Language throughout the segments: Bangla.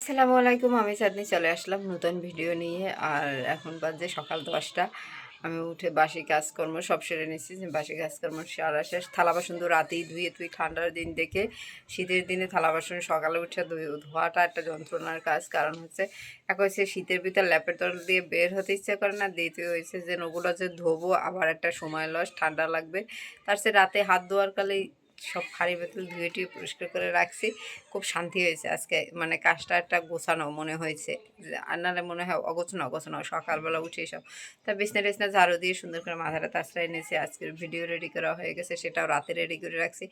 আসসালামু আলাইকুম। আমি চাঁদনি চলে আসলাম নতুন ভিডিও নিয়ে। আর এখন বাজে সকাল 10টা। আমি উঠে বাসি কাজকর্ম সব সেরে নিচ্ছি। যে বাসি কাজকর্ম সারা শেষ। থালা বাসন তো রাতেই ধুয়ে তুই ঠান্ডার দিন দেখে শীতের দিনে থালা বাসন সকালে উঠে ধোয়াটা একটা যন্ত্রণার কাজ। কারণ হচ্ছে এক হচ্ছে শীতের ভিতর ল্যাপের তল দিয়ে বের হতে ইচ্ছে করে না, দ্বিতীয় হয়েছে যে ওগুলো যে ধোবো আবার একটা সময় লস, ঠান্ডা লাগবে। তার সে রাতে হাত ধোয়ার কালেই সব হাঁড়ি বোতল ধুয়ে টুয়ে পরিষ্কার করে রাখছি। খুব শান্তি হয়েছে আজকে, মানে কাজটা একটা গোছানো মনে হয়েছে। আর নাহলে মনে হয় অগোছানো অগোছানো সকালবেলা উঠে সব। তা বিছনা টিছনা ঝাড়ু দিয়ে সুন্দর করে মাথাটা তাছাড়াই নিয়েছি। আজকের ভিডিও রেডি করা হয়ে গেছে, সেটাও রাতে রেডি করে রাখছি।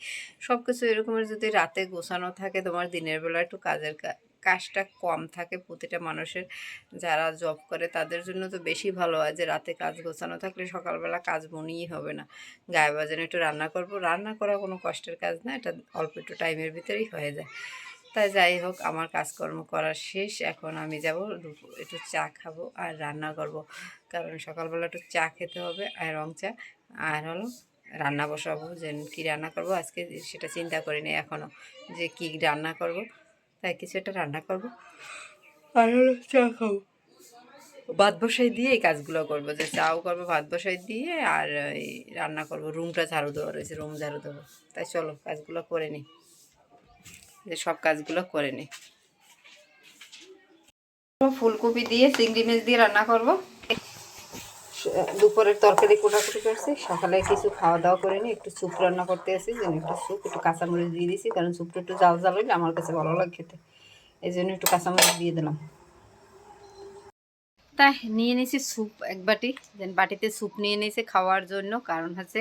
সব কিছু এরকমের যদি রাতে গোছানো থাকে, তোমার দিনের বেলা একটু কাজটা কম থাকে প্রতিটা মানুষের। যারা জব করে তাদের জন্য তো বেশি ভালো হয় যে রাতে কাজ গোছানো থাকলে সকালবেলা কাজ মনেই হবে না। গায়ে বাজানো একটু রান্না করব, রান্না করা কোনো কষ্টের কাজ না, এটা অল্প একটু টাইমের ভিতরেই হয়ে যায়। তাই যাই হোক, আমার কাজকর্ম করা শেষ। এখন আমি যাব একটু চা খাবো আর রান্না করব। কারণ সকালবেলা একটু চা খেতে হবে, আর রং চা। আর হলো রান্না বসাবো, যে কী রান্না করব আজকে সেটা চিন্তা করিনি এখনও, যে কী রান্না করব। তাই কিছু একটা রান্না করব আর হলো চা খাবো। ভাত বসাই দিয়ে এই কাজগুলো করবো, যে চাও করবো, ভাত বসাই দিয়ে আর এই রান্না করব। রুমটা ঝাড়ু দেওয়া রয়েছে, রুম ঝাড়ু দেবো। তাই চলো কাজগুলো করে নিই, যে সব কাজগুলো করে নিই। ফুলকপি দিয়ে চিংড়ি মাছ দিয়ে রান্না করব। দুপুরের তরকারি কোটাকুটি করছি, সকালে কিছু খাওয়া দাওয়া করে নিই। একটু স্যুপ রান্না করতে আসি, যেন একটু স্যুপ, একটু কাঁচামরিচ দিয়ে দিয়েছি, কারণ স্যুপটা একটু জাল জাল হইলে আমার কাছে ভালো লাগে খেতে। এই জন্য একটু কাঁচামরিচ দিয়ে দিলাম। তাই নিয়ে নিয়েছি স্যুপ এক বাটি, দেন বাটিতে স্যুপ নিয়ে নিয়েছি খাওয়ার জন্য। কারণ হচ্ছে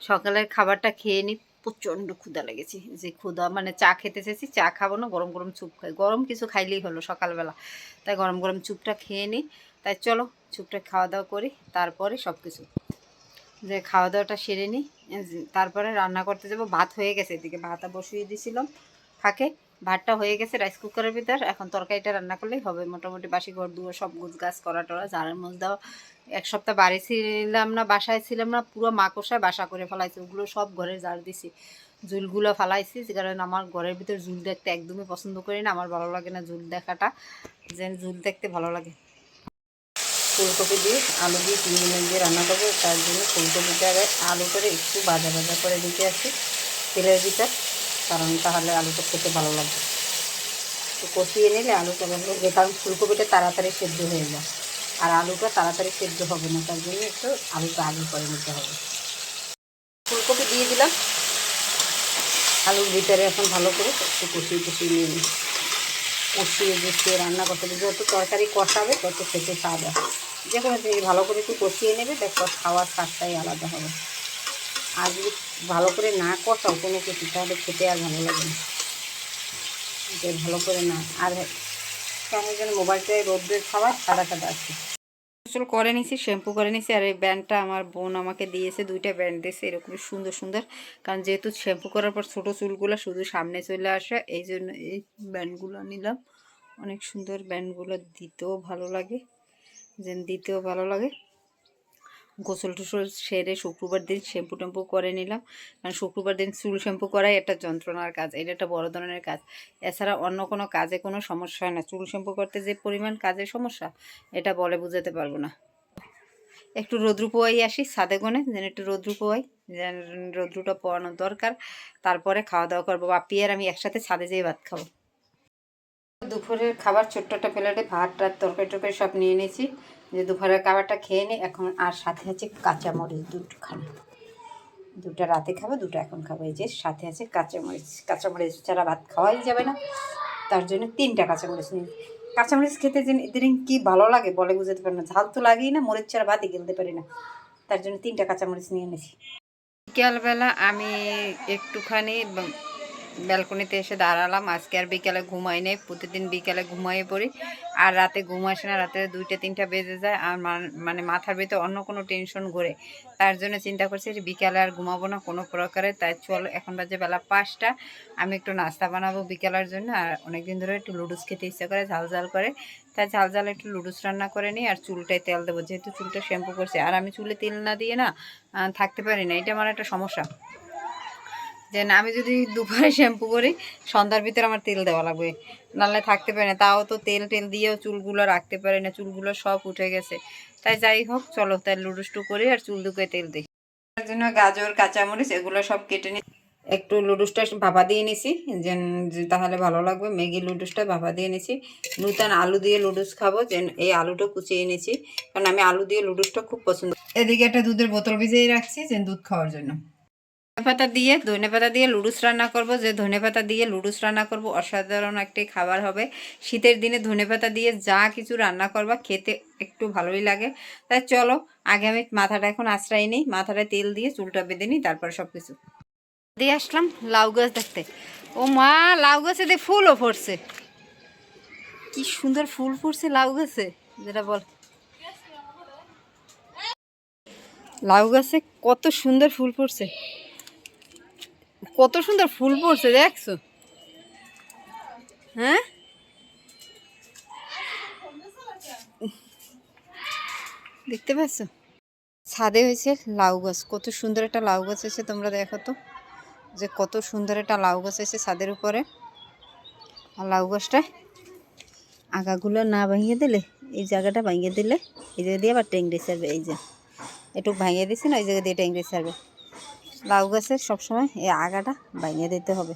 সকালের খাবারটা খেয়ে নিই, প্রচণ্ড ক্ষুধা লেগেছে। যে ক্ষুধা মানে চা খেতে চেয়েছি, চা খাবো না, গরম গরম স্যুপ খাই। গরম কিছু খাইলেই হলো সকালবেলা, তাই গরম গরম স্যুপটা খেয়ে নিই। তাই চলো স্যুপটা খাওয়া দাওয়া করি, তারপরে সব কিছু যে খাওয়া দাওয়াটা সেরে নিই। তারপরে রান্না করতে যাবো। ভাত হয়ে গেছে, এদিকে ভাতটা বসিয়ে দিয়েছিলাম ফাঁকে। ভাতটা হয়ে গেছে রাইস কুকারের ভিতর। এখন তরকারিটা রান্না করলেই হবে। মোটামুটি বাসি ঘর দুয়ার সব গুছ গাছ করা টরা, ঝাড়ের মধ্যে দেওয়া। এক সপ্তাহ বাড়ি ছিলাম না, বাসায় ছিলাম না, পুরো মাকড়সায় বাসা করে ফেলাইছে। ওগুলো সব ঘরে ঝাড় দিছি, ঝুলগুলো ফালাইছি। যে কারণে আমার ঘরের ভিতর ঝুল দেখতে একদমই পছন্দ করি না, আমার ভালো লাগে না ঝুল দেখাটা, যে ঝুল দেখতে ভালো লাগে। ফুলকপি দিয়ে আলু দিয়ে চিংড়ি মাছ দিয়ে রান্না করবো। তার জন্য ফুলকপিটা আলু করে একটু ভাজা ভাজা করে দিতে আসি তেলের ভিতর, কারণ তাহলে আলুটা খেতে ভালো লাগবে। একটু কষিয়ে নিলে আলুটা ভালো লাগবে, কারণ ফুলকপিটা তাড়াতাড়ি সেদ্ধ হয়ে যায়, আর আলুটা তাড়াতাড়ি সেদ্ধ হবে না। তার জন্য একটু আলুটা আগে করে নিতে হবে। ফুলকপি দিয়ে দিলাম আলুর ভিতরে। এখন ভালো করে একটু কষিয়ে নিয়ে নিই। কষিয়ে রান্না করতে হবে। যত তরকারি কষাবে তত খেতে স্বাদ হয়। যে কোনো জিনিস ভালো করে একটু কষিয়ে নেবে, দেখো খাওয়ার স্বাদটাই আলাদা হবে। আর যদি ভালো করে না কষাও কোনো কিছু, তাহলে খেতে আর ভালো লাগে না। যে ভালো করে না, আর কেমন যেন মোবাইলটায় রোদ্রের খাবার সাদা সাদা আছে। আসলে করে নিছি, শ্যাম্পু করে নিছি। আর এই ব্যান্ডটা আমার বোন আমাকে দিয়েছে, দুইটা ব্যান্ড দিয়েছে এরকম সুন্দর সুন্দর। কারণ যেহেতু শ্যাম্পু করার পর ছোটো চুলগুলো শুধু সামনে চলে আসে, এই জন্য এই ব্যান্ডগুলো নিলাম। অনেক সুন্দর ব্যান্ডগুলো, দিতেও ভালো লাগে। গোসল টোসল সেরে শুক্রবার দিন শ্যাম্পু ট্যাম্পু করে নিলাম। কারণ শুক্রবার দিন চুল শ্যাম্পু করাই একটা যন্ত্রণার কাজ, এটা একটা বড় ধরনের কাজ। এছাড়া অন্য কোনো কাজে কোনো সমস্যা হয় না, চুল শ্যাম্পু করতে যে পরিমাণ কাজের সমস্যা, এটা বলে বোঝাতে পারবো না। একটু রৌদ্র পোয়াই আসি ছাদে গনে, যেন একটু রৌদ্র পোয়াই, যেন রৌদ্রটা পোয়ানোর দরকার। তারপরে খাওয়া দাওয়া করবো। বাপি আর আমি একসাথে ছাদে যেয়ে ভাত খাবো। দুপুরের খাবার ছোট্ট একটা প্লেটে ভাত টাত তরকারি টরকারি সব নিয়ে নিয়েছি, যে দুপুরের খাবারটা খেয়ে নিই এখন। আর সাথে আছে কাঁচামরিচ দুটোখানি, দুটো রাতে খাবো, দুটো এখন খাবো। এই যে সাথে আছে কাঁচামরিচ, কাঁচামরিচ ছাড়া ভাত খাওয়াই যাবে না, তার জন্য 3টা কাঁচামরিচ নিই। কাঁচামরিচ খেতে দিন কি ভালো লাগে বলে বুঝাতে পারি না। ঝাল তো লাগেই না, মরিচ ছাড়া ভাতই গেলতে পারি না, তার জন্য 3টা কাঁচামরিচ নিয়ে নিয়েছি। বিকালবেলা আমি একটুখানি ব্যালকনিতে এসে দাঁড়ালাম। আজকে আর বিকালে ঘুমাই নেই, প্রতিদিন বিকালে ঘুমাইয়ে পড়ি, আর রাতে ঘুম আসে না। রাতে 2টা 3টা বেজে যায়, আর মানে মাথার ভিতরে অন্য কোনো টেনশন ঘুরে। তার জন্য চিন্তা করছি যে বিকালে আর ঘুমাবো না কোনো প্রকারে। তাই চলো, এখন বাজে বেলা 5টা, আমি একটু নাস্তা বানাবো বিকালের জন্য। আর অনেকদিন ধরে একটু লুডুস খেতে ইচ্ছা করে, ঝাল ঝাল করে। তাই ঝাল ঝাল একটু লুডুস রান্না করে নিই। আর চুলটায় তেল দেবো, যেহেতু চুলটা শ্যাম্পু করছে। আর আমি চুলে তেল না দিয়ে না থাকতে পারি না, এটা আমার একটা সমস্যা। যে না, আমি যদি দুপুরে শ্যাম্পু করি সন্ধ্যার ভিতরে আমার তেল দেওয়া লাগবে, নাহলে থাকতে পারে না। তাও তো তেল টেল দিয়েও চুলগুলো রাখতে পারে না, চুলগুলো সব উঠে গেছে। তাই যাই হোক, চলো তাই লুডুসটু করি আর চুল দুকে তেল দিই। তার জন্য গাজর কাঁচামরিচ এগুলো সব কেটে নিই। একটু লুডুসটা ভাপা দিয়ে নিছি, যে তাহলে ভালো লাগবে। ম্যাগি লুডুসটা ভাপা দিয়ে নিছি। নূতন আলু দিয়ে লুডুস খাবো, যে এই আলুটা কুচিয়ে নিয়েছি, কারণ আমি আলু দিয়ে লুডুসটা খুব পছন্দ। এদিকে একটা দুধের বোতল ভিজিয়ে রাখছি, যে দুধ খাওয়ার জন্য। ধনেপাতা দিয়ে লুডুস রান্না করব, যে ধনেপাতা দিয়ে লুডুস রান্না করব অসাধারণ একটি খাবার হবে। শীতের দিনে ধনেপাতা দিয়ে যা কিছু রান্না করবা খেতে একটু ভালোই লাগে। তাই চলো, আগে আমি মাথাটা এখন আশ্রয় নিই, মাথাটা তেল দিয়ে চুলটা বেঁধে নিই, তারপরে সব কিছু দিয়ে আসলাম লাউ গাছ দেখতে। ও মা, লাউ গাছে দিয়ে ফুলও ফুটছে, কি সুন্দর ফুল ফুটছে লাউ গাছে, যেটা বল। লাউ গাছে কত সুন্দর ফুল ফুটছে, কত সুন্দর ফুল পড়ছে দেখছো? হ্যাঁ, দেখতে পাচ্ছ? ছাদে হয়েছে লাউ গাছ, কত সুন্দর একটা লাউ গাছ হয়েছে, তোমরা দেখো তো, যে কত সুন্দর একটা লাউ গাছ হয়েছে ছাদের উপরে। আর লাউ গাছটায় আগাগুলো না ভাঙিয়ে দিলে, এই জায়গাটা ভাঙিয়ে দিলে এই জায়গা দিয়ে আবার টেংরে ছাড়বে। এই যে একটু ভাঙিয়ে দিছি না, এই জায়গা দিয়ে টেংরে ছাড়বে। লাউ গাছের সবসময় এই আগাটা ভাঙিয়ে দিতে হবে,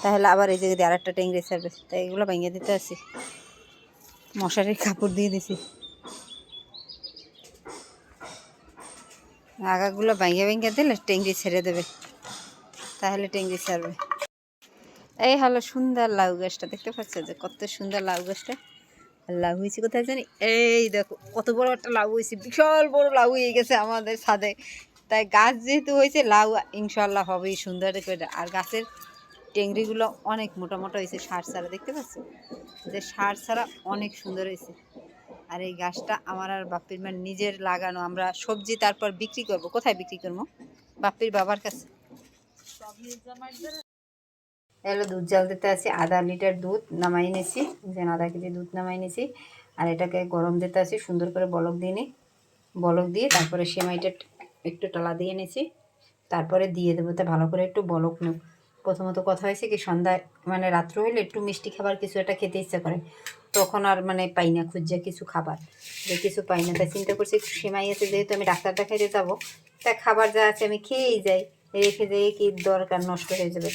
তাহলে আবার এই জায়গা দিয়ে আরেকটা টেংরে ছাড়বে। তাই এগুলো ভাঙিয়ে দিতে আসি, মশারির কাপড় দিয়ে দিছি। আগাগুলো ভাঙিয়ে ভাঙিয়ে দিলে টেংরি ছেড়ে দেবে, তাহলে টেংরি ছাড়বে। এই হলো সুন্দর লাউ গাছটা, দেখতে পাচ্ছ যে কত সুন্দর লাউ গাছটা। লাউ হয়েছে কোথায় জানি, এই দেখো কত বড় একটা লাউ হয়েছে, বিশাল বড় লাউ হয়ে গেছে আমাদের ছাদে। তাই গাছ যেহেতু হয়েছে, লাউ ইনশাল্লাহ হবেই সুন্দর করে। আর গাছের টেংরিগুলো অনেক মোটা মোটা হয়েছে সার ছাড়া, দেখতে পাচ্ছ যে সার ছাড়া অনেক সুন্দর হয়েছে। আর এই গাছটা আমার আর বাপির মানে নিজের লাগানো। আমরা সবজি তারপর বিক্রি করব, কোথায় বিক্রি করবো? বাপির বাবার কাছে। এলো দুধ জাল দিতে আছি, আধা লিটার দুধ নামাই নিয়েছি, যে আধা কেজি দুধ নামাই নিয়েছি। আর এটাকে গরম দিতে আছি, সুন্দর করে বলক দিয়ে নিই। বলক দিয়ে তারপরে সেমাইটা একটু টালা দিয়ে নিয়েছি, তারপরে দিয়ে দেবো। তা ভালো করে একটু বলক নেব। প্রথমত কথা হয়েছে কি, সন্ধ্যায় মানে রাত্র হইলে একটু মিষ্টি খাবার কিছু একটা খেতে ইচ্ছা করে, তখন আর মানে পাই না খুঁজছে কিছু খাবার, যে কিছু পাই না। তাই চিন্তা করছি একটু সেমাই আছে, যেহেতু আমি ডাক্তার দেখাইতে যাবো, তাই খাবার যা আছে আমি খেয়েই যাই, রেখে যাই কি দরকার, নষ্ট হয়ে যাবে।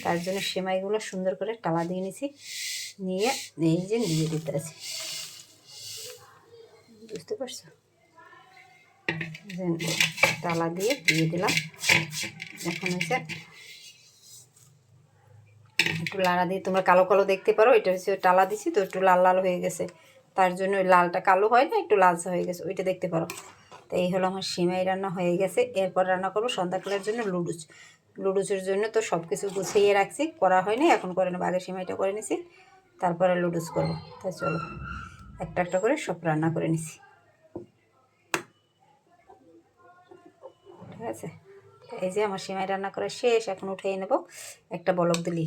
তার জন্য সেমাইগুলো সুন্দর করে টালা দিয়ে নিছি, নিয়ে এই যে দিয়ে দিতে আছে, বুঝতে পারছো? টালা দিয়ে দিয়ে দিলাম। এখন হচ্ছে একটু লাড়া দিয়ে, তোমরা কালো কালো দেখতে পারো, এটা হচ্ছে টালা দিছি তো একটু লাল লাল হয়ে গেছে, তার জন্য ওই লালটা কালো হয় না, একটু লালচা হয়ে গেছে, ওইটা দেখতে পারো। তো এই হলো আমার সিমাই রান্না হয়ে গেছে। এরপর রান্না করবো সন্ধ্যাকালের জন্য লুডুস। লুডুসের জন্য তো সব কিছু গুছিয়ে রাখছি, করা হয়নি, এখন করে নেবো। আগে সিমাইটা করে নিছি, তারপরে লুডুস করবো। তাই চলো একটা একটা করে সব রান্না করে নিছি, ঠিক আছে? এই যে আমার সিমাই রান্না করা শেষ, এখন উঠিয়ে নেবো, একটা বলক দিলি।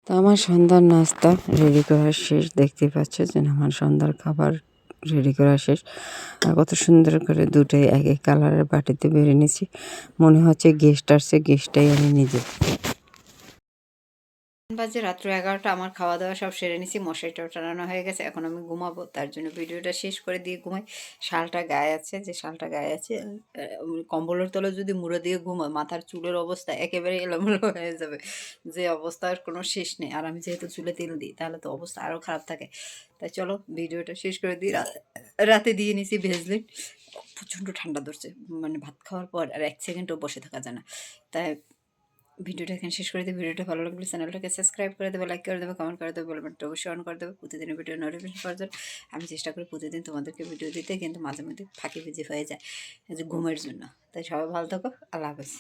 তো আমার সন্ধ্যার নাস্তা রেডি করা শেষ, দেখতে পাচ্ছ যে আমার সন্ধ্যার খাবার রেডি করা শেষ। আর কত সুন্দর করে দুটোই এক এক কালারের বাটিতে বেড়ে নিয়েছি, মনে হচ্ছে গেস্ট আসছে, গেস্টটাই আমি নিজে। বাজে রাত্র 11টা, আমার খাওয়া দাওয়া সব সেরে নিছি, মশারিটাও টানানো হয়ে গেছে, এখন আমি ঘুমাবো, তার জন্য ভিডিওটা শেষ করে দিয়ে ঘুমাই। শালটা গায়ে আছে, যে শালটা গায়ে আছে, কম্বলের তলে যদি মুড়ে দিয়ে ঘুমাই মাথার চুলের অবস্থা একেবারে এলোমেলো হয়ে যাবে, যে অবস্থার কোনো শেষ নেই। আর আমি যেহেতু চুলে তেল দিই তাহলে তো অবস্থা আরও খারাপ থাকে। তাই চলো ভিডিওটা শেষ করে দিই। রাতে দিয়ে নিছি ভেজলিন, প্রচণ্ড ঠান্ডা ধরছে, মানে ভাত খাওয়ার পর আর 1 সেকেন্ডও বসে থাকা যায় না। তাই ভিডিওটা এখানে শেষ করে দেবে। ভিডিওটা ভালো লাগলে চ্যানেলটাকে সাবস্ক্রাইব করে দেবে, লাইক করে দেবে, কমেন্ট করে দেবে, বেল বাটনটা অবশ্যই অন করে দেবে প্রতিদিনের ভিডিও নোটিফিকেশন পাওয়ার জন্য। আমি চেষ্টা করি প্রতিদিন তোমাদেরকে ভিডিও দিতে, কিন্তু মাঝে মধ্যে ফাঁকি বিজি হয়ে যায়, এই যে ঘুমের জন্য। তাই সবাই ভালো থাকো, আল্লাহ হাফেজ।